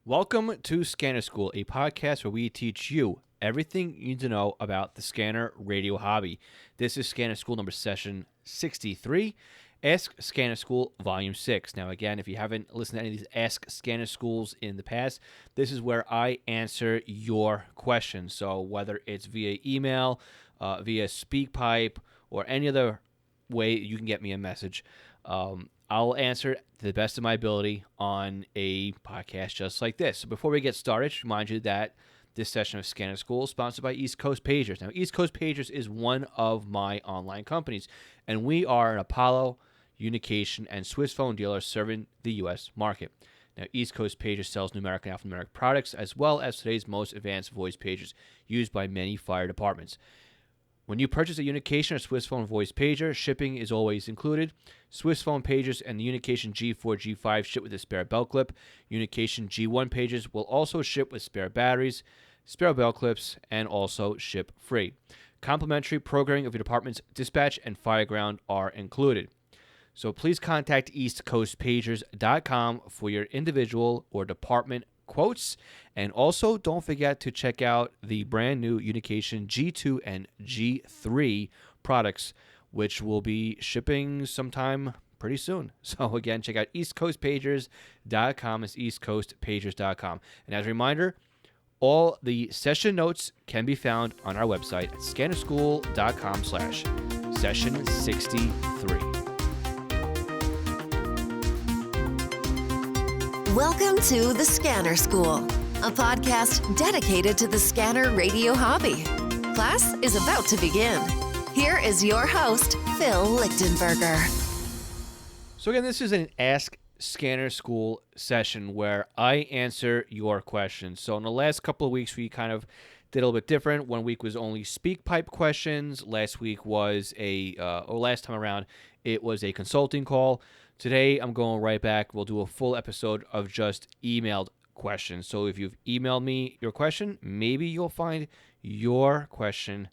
Welcome to Scanner School, a podcast where we teach you everything you need to know about the scanner radio hobby. This is Scanner School number session 63, Ask Scanner School Volume 6. Now, again, if you haven't listened to any of these Ask Scanner Schools in the past, this is where I answer your questions. So whether it's via email, via SpeakPipe, or any other way you can get me a message, I'll answer to the best of my ability on a podcast just like this. So before we get started, just remind you that this session of Scanner School is sponsored by East Coast Pagers. Now, East Coast Pagers is one of my online companies, and we are an Apollo, Unication, and Swiss phone dealer serving the U.S. market. Now, East Coast Pagers sells numeric and alphanumeric products, as well as today's most advanced voice pagers used by many fire departments. When you purchase a Unication or Swiss phone voice pager, shipping is always included. Swiss phone pagers and the Unication G4, G5 ship with a spare belt clip. Unication G1 pagers will also ship with spare batteries, spare belt clips, and also ship free. Complimentary programming of your department's dispatch and fireground are included. So please contact eastcoastpagers.com for your individual or department quotes, and also don't forget to check out the brand new Unication G2 and G3 products, which will be shipping sometime pretty soon. So again, check out eastcoastpagers.com. It's eastcoastpagers.com. And as a reminder, all the session notes can be found on our website at scannerschool.com/session 63. Welcome to the Scanner School, a podcast dedicated to the scanner radio hobby. Class is about to begin. Here is your host, Phil Lichtenberger. So again, this is an Ask Scanner School session where I answer your questions. So in the last couple of weeks, we kind of did a little bit different. 1 week was only SpeakPipe questions. Last week was last time around, it was a consulting call. Today, I'm going right back. We'll do a full episode of just emailed questions. So if you've emailed me your question, maybe you'll find your question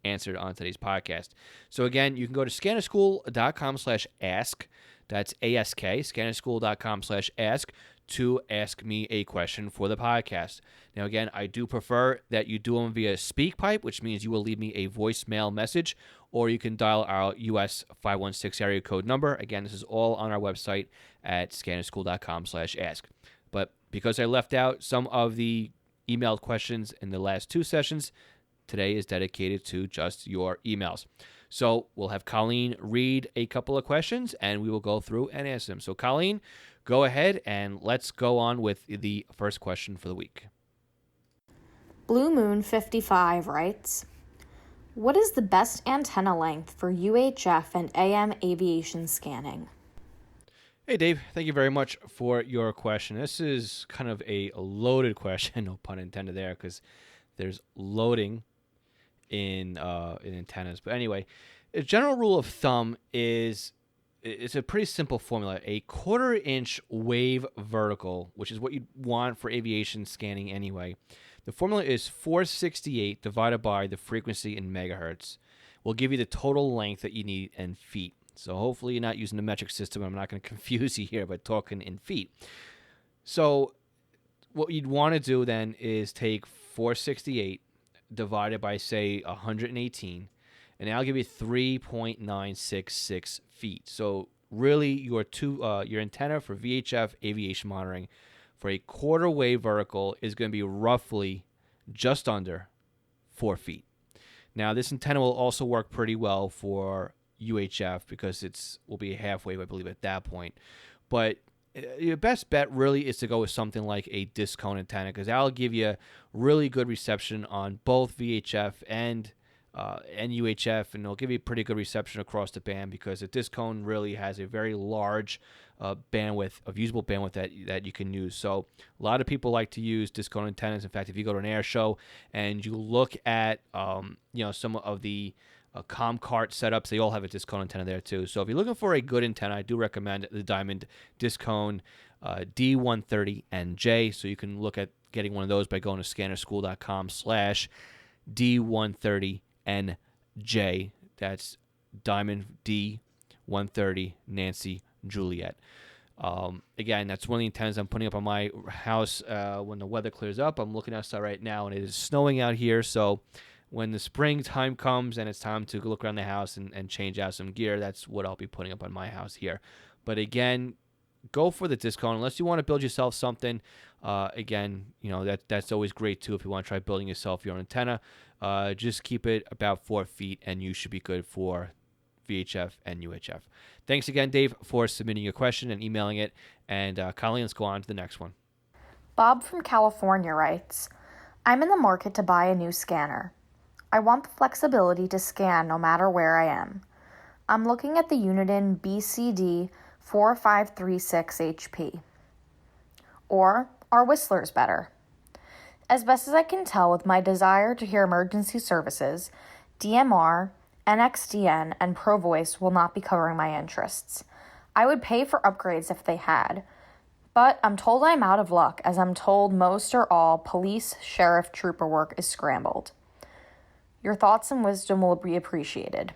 answered on today's podcast. So again, you can go to scannerschool.com/ask. That's ASK, scannerschool.com/ask to ask me a question for the podcast. Now, again, I do prefer that you do them via SpeakPipe, which means you will leave me a voicemail message, or you can dial our US 516 area code number. Again, this is all on our website at scannerschool.com/ask. But because I left out some of the emailed questions in the last two sessions, today is dedicated to just your emails. So we'll have Colleen read a couple of questions, and we will go through and answer them. So Colleen, go ahead, and let's go on with the first question for the week. Blue Moon 55 writes, what is the best antenna length for UHF and AM aviation scanning? Hey, Dave. Thank you very much for your question. This is kind of a loaded question, no pun intended there, because there's loading in antennas. But anyway, a general rule of thumb is it's a pretty simple formula. A 1/4 inch wave vertical, which is what you want for aviation scanning anyway. The formula is 468 divided by the frequency in megahertz. Will give you the total length that you need in feet. So hopefully you're not using the metric system. I'm not going to confuse you here by talking in feet. So what you'd want to do then is take 468 divided by, say, 118, and that'll give you 3.966 feet. So really, your antenna for VHF aviation monitoring for a 1/4 wave vertical is going to be roughly just under 4 feet. Now, this antenna will also work pretty well for UHF because will be a half wave, I believe, at that point. But your best bet really is to go with something like a disc cone antenna, because that'll give you really good reception on both VHF and UHF, and it'll give you pretty good reception across the band, because a disc cone really has a very large usable bandwidth that you can use. So a lot of people like to use disc cone antennas. In fact, if you go to an air show and you look at some of the ComCart setups, they all have a disc cone antenna there too. So if you're looking for a good antenna, I do recommend the Diamond disc cone D130NJ. So you can look at getting one of those by going to scannerschool.com/D130NJ. That's Diamond D130 Nancy Juliet. Again, that's one of the antennas I'm putting up on my house when the weather clears up. I'm looking outside right now, and it is snowing out here. So when the springtime comes and it's time to look around the house and change out some gear, that's what I'll be putting up on my house here. But again, go for the discount unless you want to build yourself something. Again, that's always great too if you want to try building yourself your own antenna. Just keep it about 4 feet, and you should be good for VHF and UHF. Thanks again, Dave, for submitting your question and emailing it. And Colleen, let's go on to the next one. Bob from California writes, I'm in the market to buy a new scanner. I want the flexibility to scan no matter where I am. I'm looking at the Uniden BCD 4536 HP. Or are Whistlers better? As best as I can tell with my desire to hear emergency services, DMR, NXDN, and ProVoice will not be covering my interests. I would pay for upgrades if they had, but I'm told I'm out of luck as I'm told most or all police, sheriff, trooper work is scrambled. Your thoughts and wisdom will be appreciated.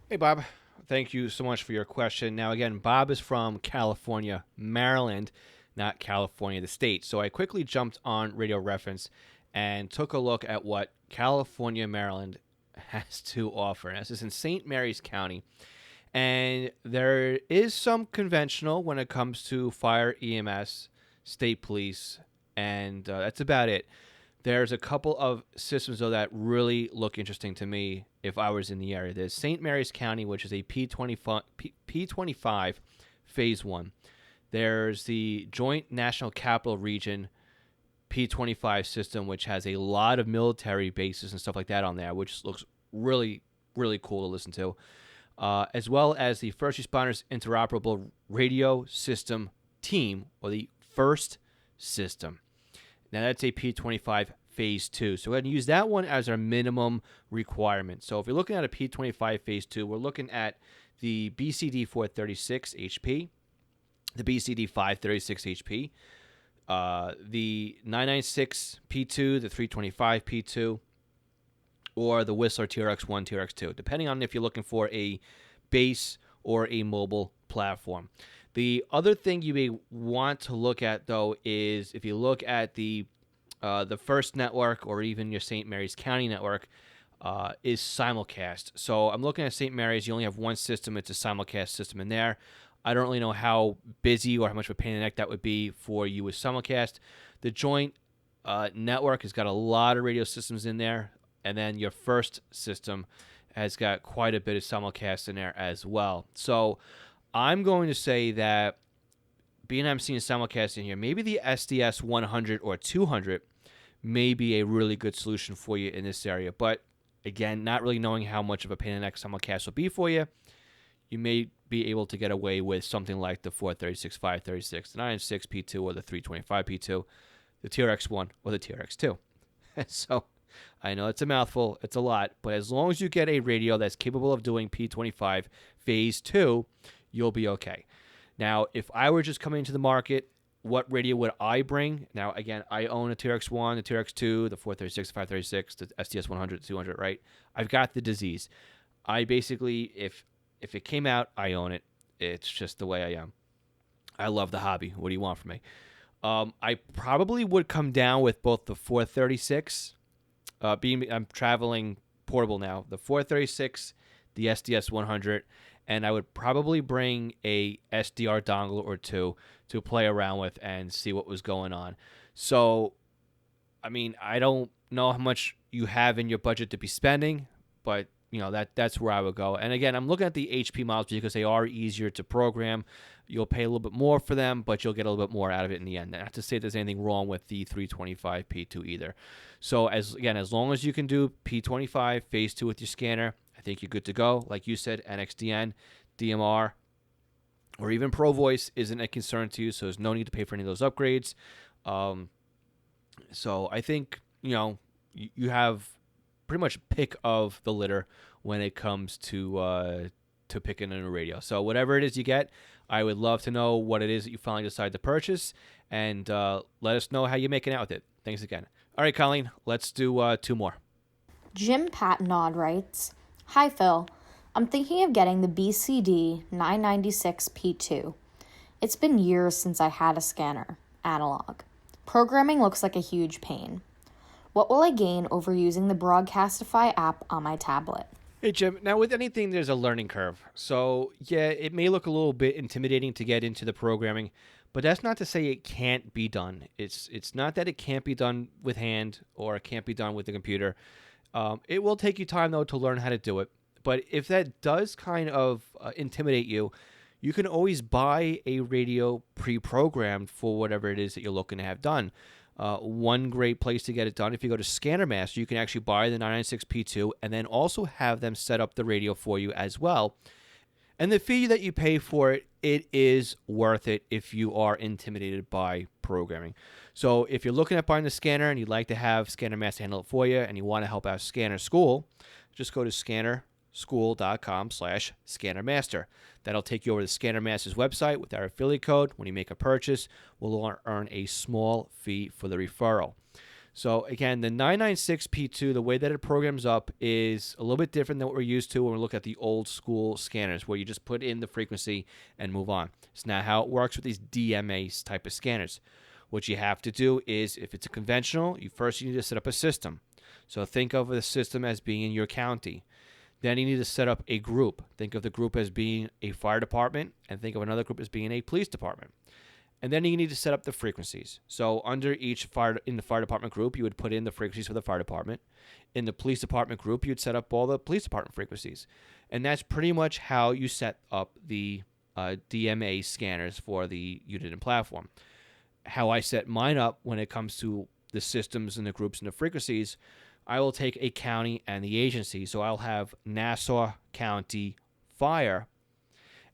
Hey, Bob. Thank you so much for your question. Now, again, Bob is from California, Maryland, not California, the state. So I quickly jumped on Radio Reference and took a look at what California, Maryland has to offer. And this is in St. Mary's County. And there is some conventional when it comes to fire, EMS, state police, and that's about it. There's a couple of systems, though, that really look interesting to me if I was in the area. There's St. Mary's County, which is a P25 Phase 1. There's the Joint National Capital Region P25 system, which has a lot of military bases and stuff like that on there, which looks really, really cool to listen to, as well as the First Responders Interoperable Radio System Team, or the FIRST system. Now, that's a P25 Phase 2. So we're going to use that one as our minimum requirement. So if you're looking at a P25 Phase 2, we're looking at the BCD 436 HP, the BCD 536 HP, the 996 P2, the 325 P2, or the Whistler TRX1, TRX2, depending on if you're looking for a base or a mobile platform. The other thing you may want to look at, though, is if you look at the First network or even your St. Mary's County network, is simulcast. So I'm looking at St. Mary's. You only have one system. It's a simulcast system in there. I don't really know how busy or how much of a pain in the neck that would be for you with simulcast. The joint network has got a lot of radio systems in there. And then your First system has got quite a bit of simulcast in there as well. So I'm going to say that being I'm seeing simulcast in here, maybe the SDS 100 or 200 may be a really good solution for you in this area. But again, not really knowing how much of a pain in the neck simulcast will be for you, you may be able to get away with something like the 436, 536, the 996 P2 or the 325 P2, the TRX1 or the TRX2. So I know it's a mouthful, it's a lot, but as long as you get a radio that's capable of doing P25 Phase 2, you'll be okay. Now, if I were just coming into the market, what radio would I bring? Now, again, I own a TRX1, the TRX2, the 436, 536, the SDS 100, 200, right? I've got the disease. I basically, if it came out, I own it. It's just the way I am. I love the hobby. What do you want from me? I probably would come down with both the 436, I'm traveling portable now, the 436, the SDS 100, and I would probably bring a SDR dongle or two to play around with and see what was going on. So, I mean, I don't know how much you have in your budget to be spending, but that's where I would go. And again, I'm looking at the HP models because they are easier to program. You'll pay a little bit more for them, but you'll get a little bit more out of it in the end. Not to say there's anything wrong with the 325 P2 either. So as long as you can do P25 Phase 2 with your scanner, I think you're good to go. Like you said, NXDN, DMR, or even ProVoice isn't a concern to you, so there's no need to pay for any of those upgrades. So I think, you have pretty much pick of the litter when it comes to picking a new radio. So whatever it is you get, I would love to know what it is that you finally decide to purchase, and let us know how you're making out with it. Thanks again. All right, Colleen, let's do 2 more. Jim Patnod writes, Hi, Phil. I'm thinking of getting the BCD 996 P2. It's been years since I had a scanner, analog. Programming looks like a huge pain. What will I gain over using the Broadcastify app on my tablet? Hey, Jim. Now, with anything, there's a learning curve. So, yeah, it may look a little bit intimidating to get into the programming, but that's not to say it can't be done. It's not that it can't be done with hand or it can't be done with the computer. It will take you time, though, to learn how to do it. But if that does kind of intimidate you, you can always buy a radio pre-programmed for whatever it is that you're looking to have done. One great place to get it done, if you go to Scanner Master, you can actually buy the 996P2 and then also have them set up the radio for you as well. And the fee that you pay for it, it is worth it if you are intimidated by programming. So if you're looking at buying the scanner and you'd like to have Scanner Master handle it for you and you want to help out Scanner School, just go to scannerschool.com/scannermaster. That'll take you over to Scanner Master's website with our affiliate code. When you make a purchase, we'll earn a small fee for the referral. So again, the 996P2, the way that it programs up is a little bit different than what we're used to when we look at the old school scanners, where you just put in the frequency and move on. It's not how it works with these DMA type of scanners. What you have to do is, if it's a conventional, you need to set up a system. So think of the system as being in your county. Then you need to set up a group. Think of the group as being a fire department, and think of another group as being a police department. And then you need to set up the frequencies. So under each in the fire department group, you would put in the frequencies for the fire department. In the police department group, you'd set up all the police department frequencies. And that's pretty much how you set up the DMA scanners for the unit and platform. How I set mine up when it comes to the systems and the groups and the frequencies, I will take a county and the agency. So I'll have Nassau County Fire,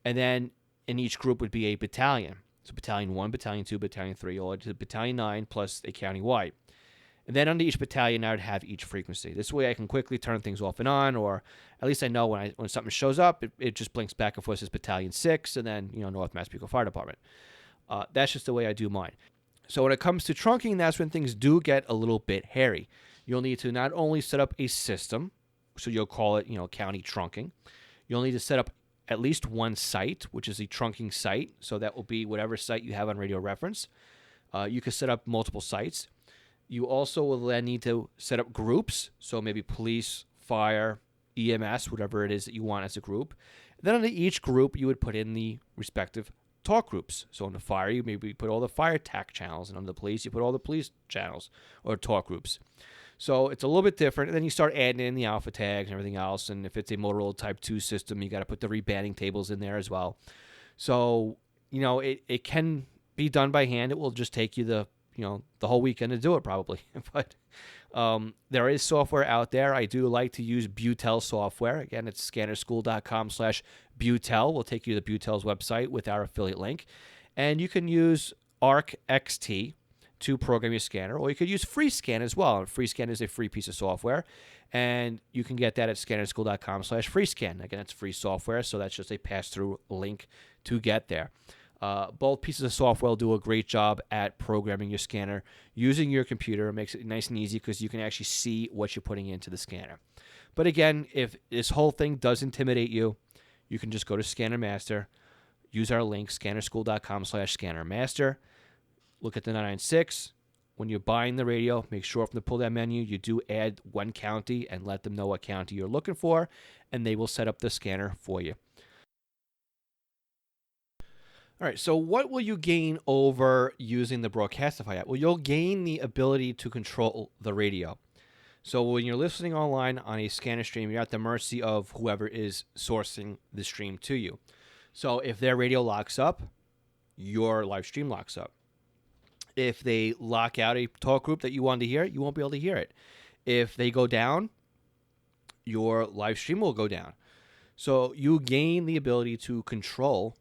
and then in each group would be a battalion. So Battalion 1, Battalion 2, Battalion 3, or to Battalion 9 plus a county-wide. And then under each battalion, I would have each frequency. This way I can quickly turn things off and on, or at least I know when something shows up, it just blinks back and forth, says Battalion 6, and then, North Massapequa Fire Department. That's just the way I do mine. So when it comes to trunking, that's when things do get a little bit hairy. You'll need to not only set up a system, so you'll call it, county trunking. You'll need to set up at least one site, which is a trunking site. So that will be whatever site you have on Radio Reference. You can set up multiple sites. You also will then need to set up groups. So maybe police, fire, EMS, whatever it is that you want as a group. And then under each group, you would put in the respective talk groups. So on the fire, you maybe put all the fire TAC channels. And on the police, you put all the police channels or talk groups. So it's a little bit different. And then you start adding in the alpha tags and everything else. And if it's a Motorola Type 2 system, you got to put the rebanding tables in there as well. So, it can be done by hand. It will just take you the whole weekend to do it probably. But there is software out there. I do like to use Butel software. Again, it's scannerschool.com/Butel. We'll take you to Butel's website with our affiliate link. And you can use Arc XT to program your scanner, or you could use FreeScan as well. FreeScan is a free piece of software, and you can get that at scannerschool.com/FreeScan. Again, it's free software, so that's just a pass-through link to get there. Both pieces of software will do a great job at programming your scanner using your computer. It makes it nice and easy because you can actually see what you're putting into the scanner. But again, if this whole thing does intimidate you, you can just go to Scanner Master, use our link, scannerschool.com/ScannerMaster. Look at the 996. When you're buying the radio, make sure from the pull-down menu, you do add one county and let them know what county you're looking for, and they will set up the scanner for you. All right, so what will you gain over using the Broadcastify app? Well, you'll gain the ability to control the radio. So when you're listening online on a scanner stream, you're at the mercy of whoever is sourcing the stream to you. So if their radio locks up, your live stream locks up. If they lock out a talk group that you wanted to hear, you won't be able to hear it. If they go down, your live stream will go down. So you gain the ability to control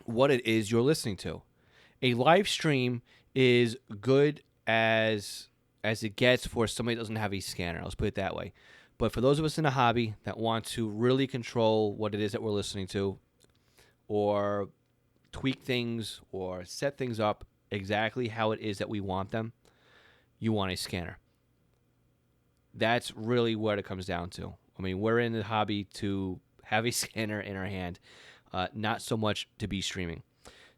what it is you're listening to. A live stream is good as it gets for somebody that doesn't have a scanner. Let's put it that way. But for those of us in a hobby that want to really control what it is that we're listening to, or tweak things or set things up exactly how it is that we want them, you want a scanner. That's really what it comes down to. I mean, we're in the hobby to have a scanner in our hand, not so much to be streaming.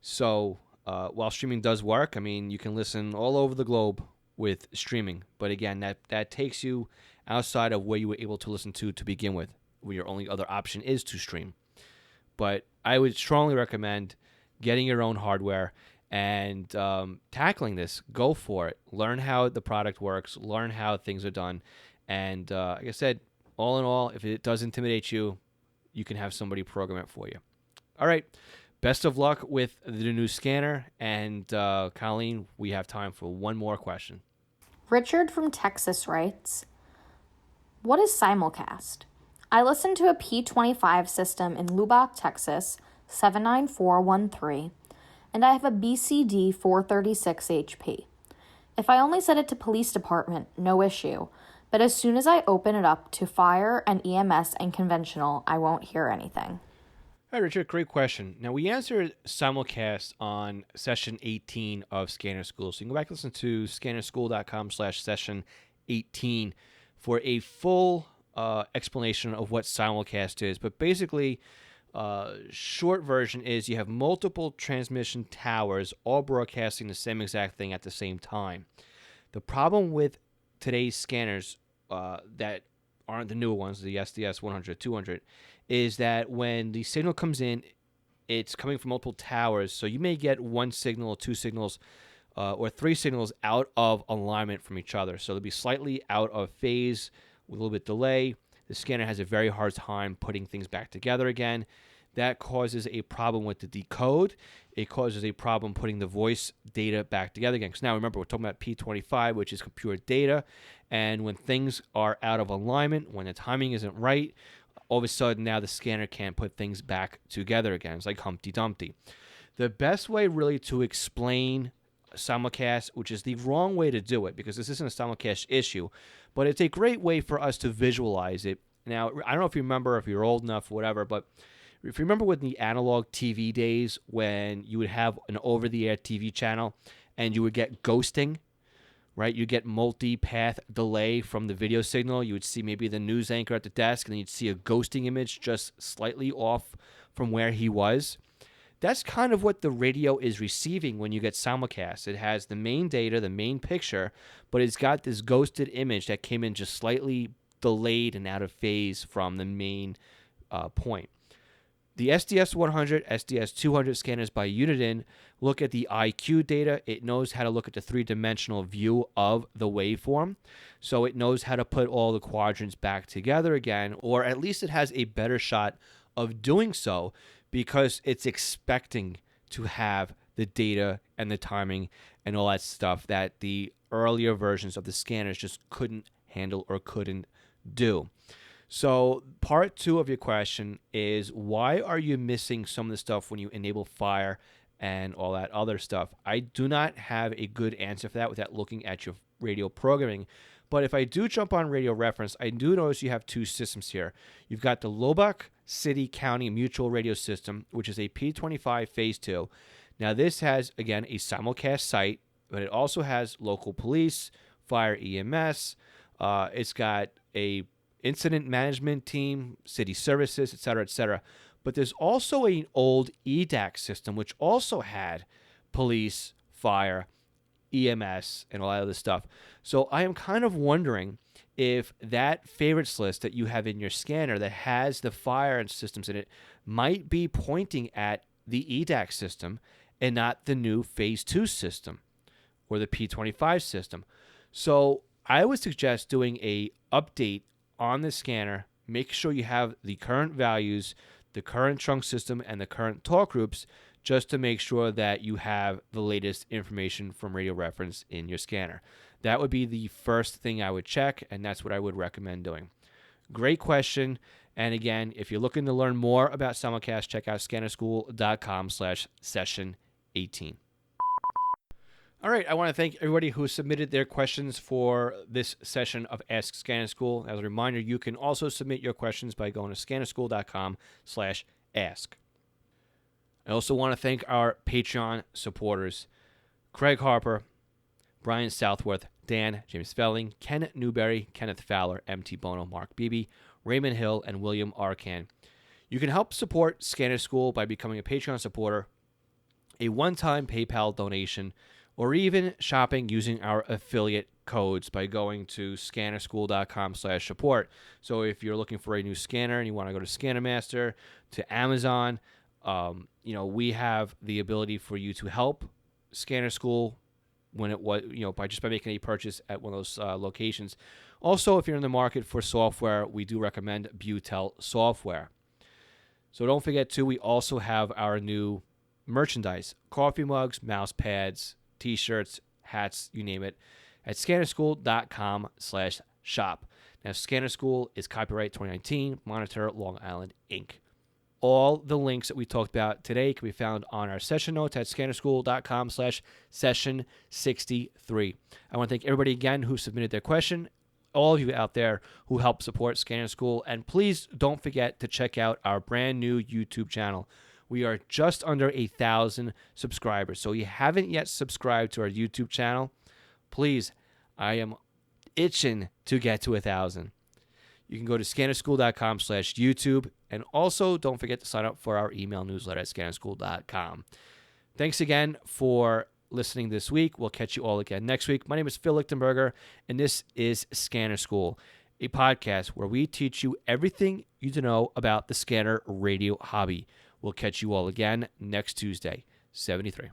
So while streaming does work, I mean, you can listen all over the globe with streaming. But again, that takes you outside of where you were able to listen to begin with, where your only other option is to stream. But I would strongly recommend getting your own hardware and tackling this. Go for it. Learn how the product works. Learn how things are done. And like I said, all in all, if it does intimidate you, you can have somebody program it for you. All right. Best of luck with the new scanner. And Colleen, we have time for one more question. Richard from Texas writes, what is simulcast? I listened to a P25 system in Lubbock, Texas, 79413, and I have a BCD 436 HP. If I only set it to police department, no issue, but as soon as I open it up to fire and EMS and conventional, I won't hear anything. All right, Richard, great question. Now, we answered simulcast on session 18 of Scanner School, so you can go back and listen to scannerschool.com/session 18 for a full explanation of what simulcast is. But basically, short version is you have multiple transmission towers all broadcasting the same exact thing at the same time. The problem with today's scanners that aren't the newer ones, the SDS 100, 200, is that when the signal comes in, it's coming from multiple towers. So you may get one signal or two signals or three signals out of alignment from each other. So they'll be slightly out of phase with a little bit delay. The scanner has a very hard time putting things back together again. That causes a problem with the decode. It causes a problem putting the voice data back together again. Because now remember, we're talking about P25, which is pure data. And when things are out of alignment, when the timing isn't right, all of a sudden now the scanner can't put things back together again. It's like Humpty Dumpty. The best way really to explain simulcast, which is the wrong way to do it because this isn't a simulcast issue, but it's a great way for us to visualize it. Now, I don't know if you remember, if you're old enough, whatever, but if you remember with the analog TV days when you would have an over-the-air TV channel and you would get ghosting, right? You get multi-path delay from the video signal. You would see maybe the news anchor at the desk and then you'd see a ghosting image just slightly off from where he was. That's kind of what the radio is receiving when you get simulcast. It has the main data, the main picture, but it's got this ghosted image that came in just slightly delayed and out of phase from the main point. The SDS 100, SDS 200 scanners by Uniden look at the IQ data. It knows how to look at the three-dimensional view of the waveform. So it knows how to put all the quadrants back together again, or at least it has a better shot of doing so because it's expecting to have the data and the timing and all that stuff that the earlier versions of the scanners just couldn't handle or couldn't do. So part two of your question is, why are you missing some of the stuff when you enable fire and all that other stuff? I do not have a good answer for that without looking at your radio programming. But if I do jump on radio reference, I do notice you have two systems here. You've got the Lubbock City County Mutual Radio System, which is a P25 Phase 2. Now this has, again, a simulcast site, but it also has local police, fire EMS. It's got a incident management team, city services, etc., etc. But there's also an old EDAC system, which also had police, fire, EMS, and all that other stuff. So I am kind of wondering if that favorites list that you have in your scanner that has the fire and systems in it might be pointing at the EDAC system and not the new Phase 2 system or the P25 system. So I would suggest doing a update on the scanner. Make sure you have the current values, the current trunk system, and the current talk groups, just to make sure that you have the latest information from radio reference in your scanner. That would be the first thing I would check, and that's what I would recommend doing. Great question. And again, if you're looking to learn more about simulcast, check out scannerschool.com/session18. All right, I want to thank everybody who submitted their questions for this session of Ask Scanner School. As a reminder, you can also submit your questions by going to scannerschool.com/ask. I also want to thank our Patreon supporters, Craig Harper, Brian Southworth, Dan, James Felling, Ken Newberry, Kenneth Fowler, MT Bono, Mark Beebe, Raymond Hill, and William Arcan. You can help support Scanner School by becoming a Patreon supporter a one-time PayPal donation, or even shopping using our affiliate codes by going to scannerschool.com/support. So if you're looking for a new scanner and you want to go to Scanner Master, to Amazon, we have the ability for you to help Scanner School when it was, by making a purchase at one of those locations. Also, if you're in the market for software, we do recommend Butel software. So don't forget too, we also have our new merchandise: coffee mugs, mouse pads, t-shirts, hats, you name it, at scannerschool.com/shop. Now, Scanner School is copyright 2019, Monitor, Long Island, Inc. All the links that we talked about today can be found on our session notes at scannerschool.com/session63. I want to thank everybody again who submitted their question, all of you out there who help support Scanner School, and please don't forget to check out our brand new YouTube channel. We are just under 1,000 subscribers, so if you haven't yet subscribed to our YouTube channel, please, I am itching to get to 1,000. You can go to scannerschool.com/YouTube, and also don't forget to sign up for our email newsletter at scannerschool.com. Thanks again for listening this week. We'll catch you all again next week. My name is Phil Lichtenberger, and this is Scanner School, a podcast where we teach you everything you need to know about the scanner radio hobby. We'll catch you all again next Tuesday, 73.